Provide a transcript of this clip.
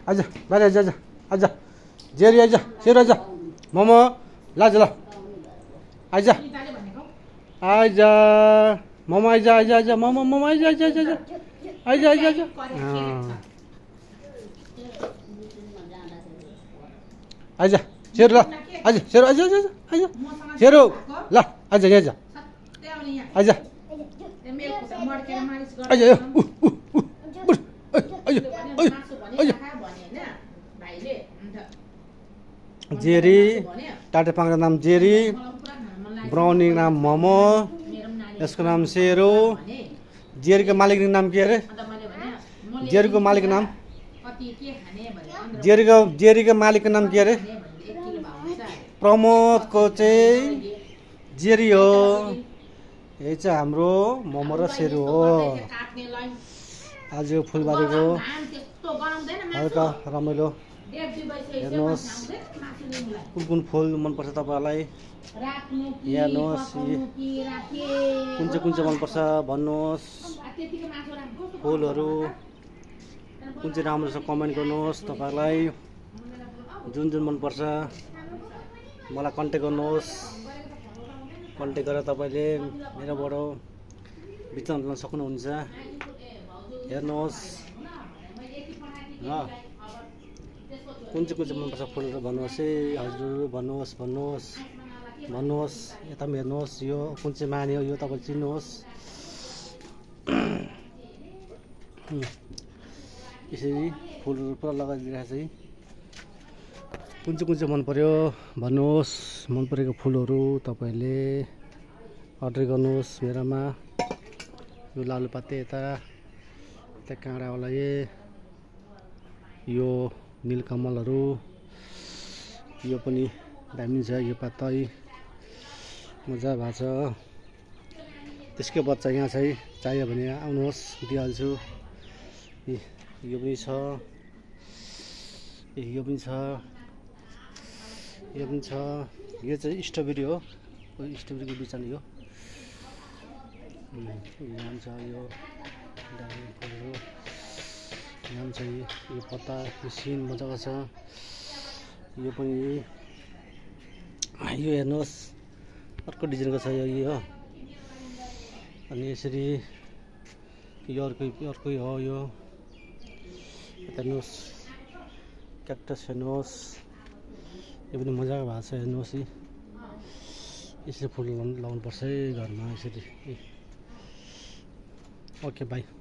आजा बाहिर आजा जेरी आजा सेरो आजा मोमो लाज ल आजा मोमो आजा मोमो आजा आजा सेरो ल आजा सेरो आजा सेरो ल आजा यहाँ आजा जेरी टाटे पाङ्रा नाम जेरी ब्राउनी नाम मोमो यसको नाम सेरो जेरीको मालिकको नाम के अरे जेरीको मालिकको नाम जेरीको मालिकको नाम के अरे प्रमोदको चाहिँ जेरी हो यही चाहिँ हाम्रो मोमो र सेरो हो आज यो फुलबारीको हल्का रमाइलो हेर्नुहोस् कुन फुल मनपर्छ तपाईँहरूलाई हेर्नुहोस् कुन चाहिँ मनपर्छ भन्नुहोस् फुलहरू कुन चाहिँ राम्रो छ कमेन्ट गर्नुहोस् तपाईँहरूलाई जुन मनपर्छ मलाई कन्ट्याक्ट गर्नुहोस् कन्ट्याक्ट गरेर तपाईँले मेरोबाट बिचन गर्न सक्नुहुन्छ हेर्नुहोस् कुन चाहिँ मनपर्छ फुलहरू भन्नुहोस् है हजुर भन्नुहोस् यता पनि हेर्नुहोस् यो कुन चाहिँ माने हो यो तपाईँले चिन्नुहोस् यसरी फुलहरू पुरा लगाइदिरहेको चाहिँ कुन चाहिँ मन पर्यो भन्नुहोस् मन परेको फुलहरू तपाईँले अर्डर गर्नुहोस् मेरोमा यो लालुपाते यता काँडावाला यो नीलकमलहरू यो पनि दामी छ यो पातै मजा भएको छ त्यसकै बच्चा यहाँ चाहिँ चाहियो भने आउनुहोस् दिइहाल्छु यो पनि छ यो चाहिँ स्ट्रबेरी हो स्ट्रबेरीको बिचन यो यहाँ छ यो यहाँ चाहिँ यो पत्ता यो सिन मजाको छ यो पनि यो हेर्नुहोस् अर्को डिजाइनको छ यो हो अनि यसरी यो अर्कै हो यो हेर्नुहोस् क्याक्टस हेर्नुहोस् यो पनि मजाको भएको छ हेर्नुहोस् यसरी फुल लाउनुपर्छ है घरमा यसरी ओके बाई।